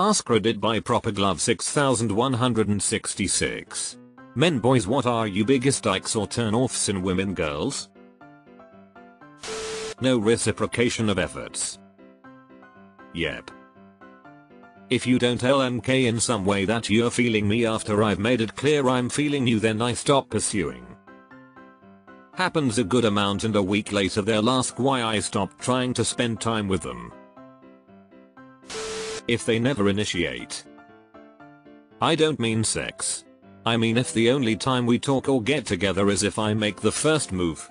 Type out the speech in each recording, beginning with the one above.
AskReddit by Proper Glove 6166. Men boys, what are you biggest likes or turn-offs in women girls? No reciprocation of efforts. Yep. If you don't LMK in some way that you're feeling me after I've made it clear I'm feeling you, then I stop pursuing. Happens a good amount, and a week later they'll ask why I stopped trying to spend time with them. If they never initiate. I don't mean sex. I mean if the only time we talk or get together is if I make the first move.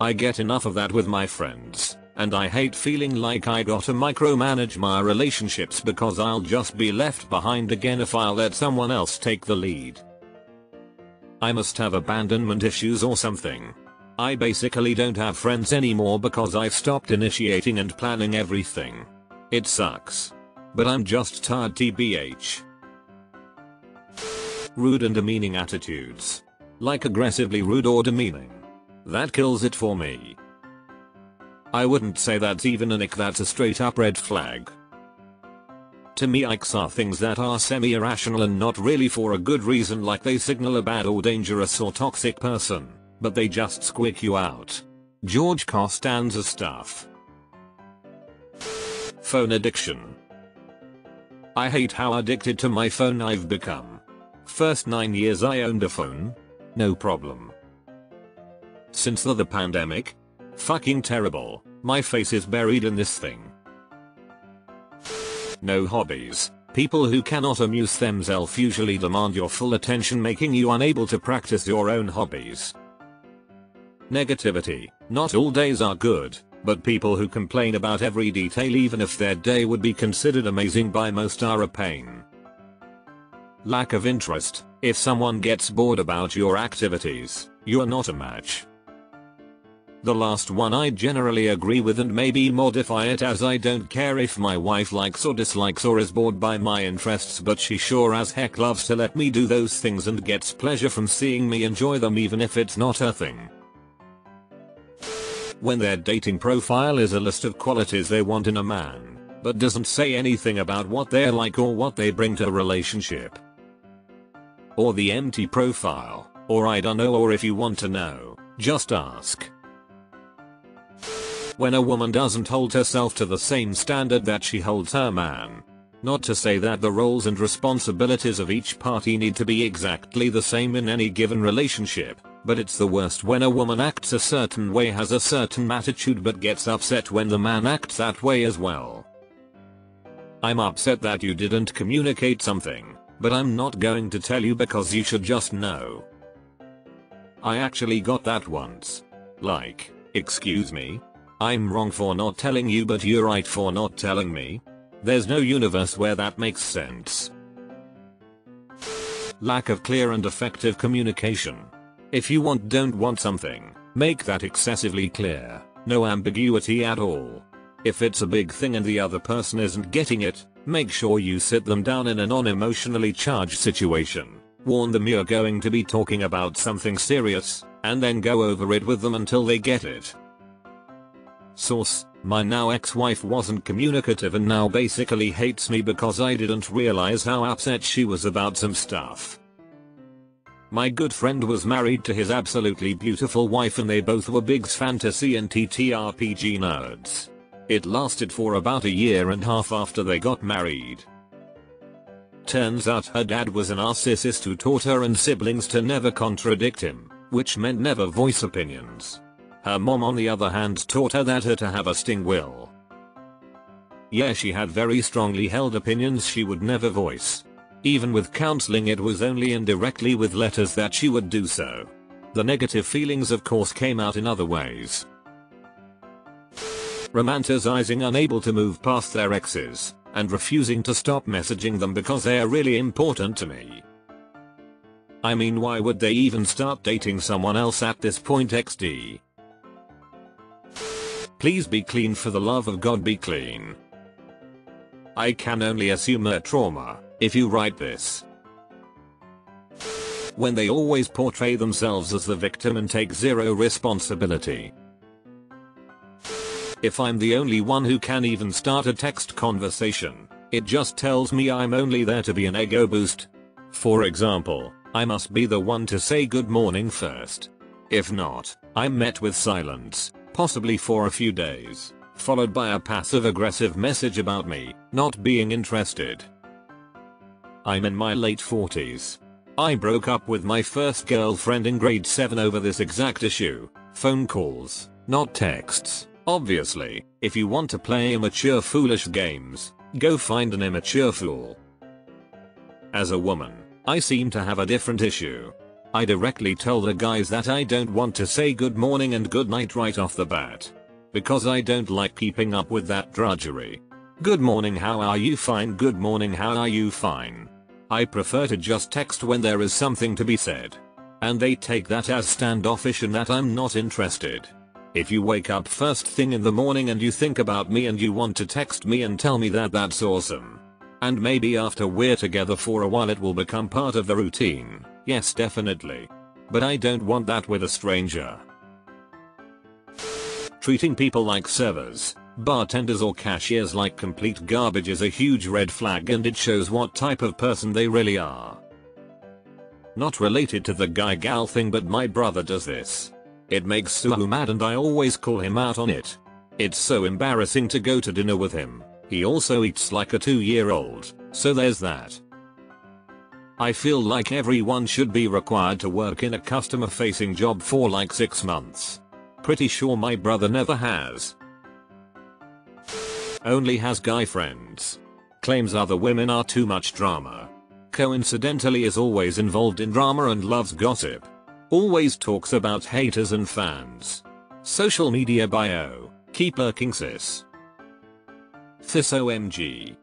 I get enough of that with my friends, and I hate feeling like I gotta micromanage my relationships because I'll just be left behind again if I let someone else take the lead. I must have abandonment issues or something. I basically don't have friends anymore because I've stopped initiating and planning everything. It sucks. But I'm just tired tbh. Rude and demeaning attitudes. Like aggressively rude or demeaning. That kills it for me. I wouldn't say that's even an ick, that's a straight up red flag. To me, icks are things that are semi-irrational and not really for a good reason, like they signal a bad or dangerous or toxic person, but they just squeak you out. George Costanza stuff. Phone addiction. I hate how addicted to my phone I've become. First 9 years I owned a phone. No problem. Since the pandemic? Fucking terrible. My face is buried in this thing. No hobbies. People who cannot amuse themselves usually demand your full attention, making you unable to practice your own hobbies. Negativity. Not all days are good, but people who complain about every detail even if their day would be considered amazing by most are a pain. Lack of interest. If someone gets bored about your activities, you're not a match. The last one I generally agree with and maybe modify it as I don't care if my wife likes or dislikes or is bored by my interests, but she sure as heck loves to let me do those things and gets pleasure from seeing me enjoy them even if it's not her thing. When their dating profile is a list of qualities they want in a man, but doesn't say anything about what they're like or what they bring to a relationship. Or the empty profile, or I don't know, or if you want to know, just ask. When a woman doesn't hold herself to the same standard that she holds her man. Not to say that the roles and responsibilities of each party need to be exactly the same in any given relationship, but it's the worst when a woman acts a certain way, has a certain attitude, but gets upset when the man acts that way as well. I'm upset that you didn't communicate something, but I'm not going to tell you because you should just know. I actually got that once. Like, excuse me? I'm wrong for not telling you, but you're right for not telling me. There's no universe where that makes sense. Lack of clear and effective communication. If you don't want something, make that excessively clear. No ambiguity at all. If it's a big thing and the other person isn't getting it, make sure you sit them down in a non-emotionally charged situation. Warn them you're going to be talking about something serious, and then go over it with them until they get it. Source: my now ex-wife wasn't communicative and now basically hates me because I didn't realize how upset she was about some stuff. My good friend was married to his absolutely beautiful wife and they both were big fantasy and TTRPG nerds. It lasted for about 1.5 years after they got married. Turns out her dad was a narcissist who taught her and siblings to never contradict him, which meant never voice opinions. Her mom on the other hand taught her that to have a sting will. Yeah, she had very strongly held opinions she would never voice. Even with counseling, it was only indirectly with letters that she would do so. The negative feelings of course came out in other ways. Romanticizing unable to move past their exes, and refusing to stop messaging them because they are really important to me. I mean, why would they even start dating someone else at this point XD? Please be clean, for the love of God be clean. I can only assume a trauma, if you write this. When they always portray themselves as the victim and take zero responsibility. If I'm the only one who can even start a text conversation, It just tells me I'm only there to be an ego boost. For example, I must be the one to say good morning first. If not, I'm met with silence, possibly for a few days, followed by a passive-aggressive message about me not being interested. I'm in my late 40s. I broke up with my first girlfriend in grade 7 over this exact issue. Phone calls, not texts. Obviously, if you want to play immature foolish games, go find an immature fool. As a woman, I seem to have a different issue. I directly tell the guys that I don't want to say good morning and good night right off the bat. Because I don't like keeping up with that drudgery. Good morning, how are you? Fine. Good morning, how are you? Fine. I prefer to just text when there is something to be said. And they take that as standoffish and that I'm not interested. If you wake up first thing in the morning and you think about me and you want to text me and tell me that, that's awesome. And maybe after we're together for a while it will become part of the routine. Yes, definitely. But I don't want that with a stranger. Treating people like servers, bartenders or cashiers like complete garbage is a huge red flag, and it shows what type of person they really are. Not related to the guy-gal thing, but my brother does this. It makes Suhu mad and I always call him out on it. It's so embarrassing to go to dinner with him. He also eats like a 2-year-old, so there's that. I feel like everyone should be required to work in a customer-facing job for like 6 months. Pretty sure my brother never has. Only has guy friends. Claims other women are too much drama. Coincidentally is always involved in drama and loves gossip. Always talks about haters and fans. Social media bio, keep lurking sis. Sis OMG.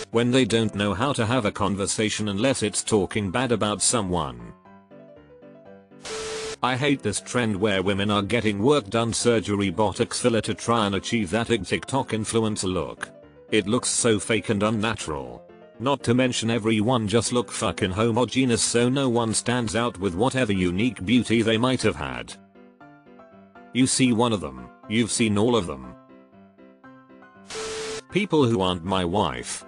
When they don't know how to have a conversation unless it's talking bad about someone. I hate this trend where women are getting work done, surgery, botox, filler to try and achieve that TikTok influencer look. It looks so fake and unnatural. Not to mention everyone just look fucking homogeneous, so no one stands out with whatever unique beauty they might have had. You see one of them, you've seen all of them. People who aren't my wife.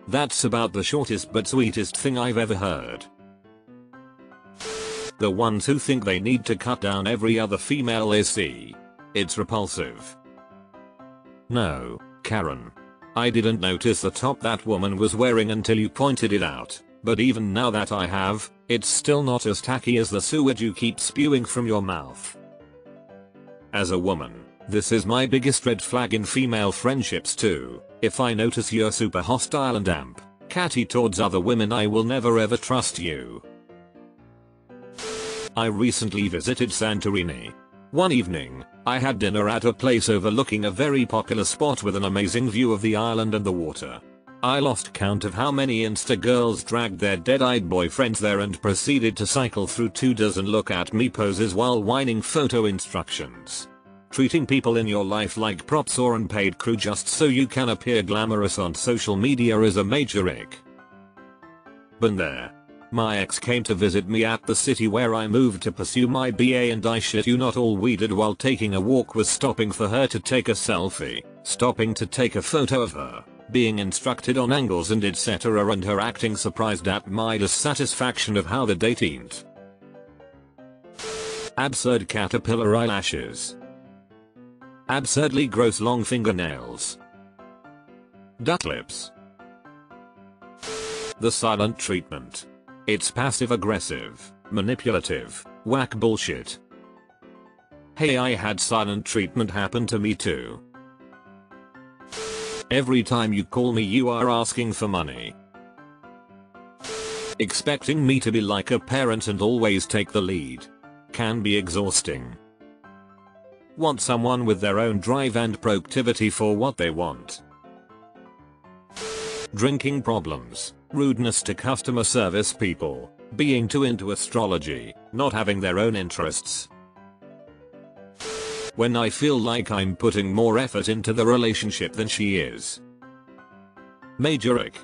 That's about the shortest but sweetest thing I've ever heard. The ones who think they need to cut down every other female they see. It's repulsive. No, Karen. I didn't notice the top that woman was wearing until you pointed it out, but even now that I have, it's still not as tacky as the sewage you keep spewing from your mouth. As a woman, this is my biggest red flag in female friendships too. If I notice you're super hostile and catty towards other women, I will never ever trust you. I recently visited Santorini. One evening, I had dinner at a place overlooking a very popular spot with an amazing view of the island and the water. I lost count of how many Insta girls dragged their dead-eyed boyfriends there and proceeded to cycle through 2 dozen look-at-me poses while whining photo instructions. Treating people in your life like props or unpaid crew just so you can appear glamorous on social media is a major ick. Been there. My ex came to visit me at the city where I moved to pursue my BA, and I shit you not, all we did while taking a walk was stopping for her to take a selfie, stopping to take a photo of her, being instructed on angles and etc., and her acting surprised at my dissatisfaction of how the date went. Absurd caterpillar eyelashes. Absurdly gross long fingernails. Duck lips. The silent treatment. It's passive aggressive, manipulative, whack bullshit. Hey, I had silent treatment happen to me too. Every time you call me you are asking for money. Expecting me to be like a parent and always take the lead. Can be exhausting. Want someone with their own drive and proactivity for what they want. Drinking problems, rudeness to customer service people, being too into astrology, not having their own interests. When I feel like I'm putting more effort into the relationship than she is. Major ick.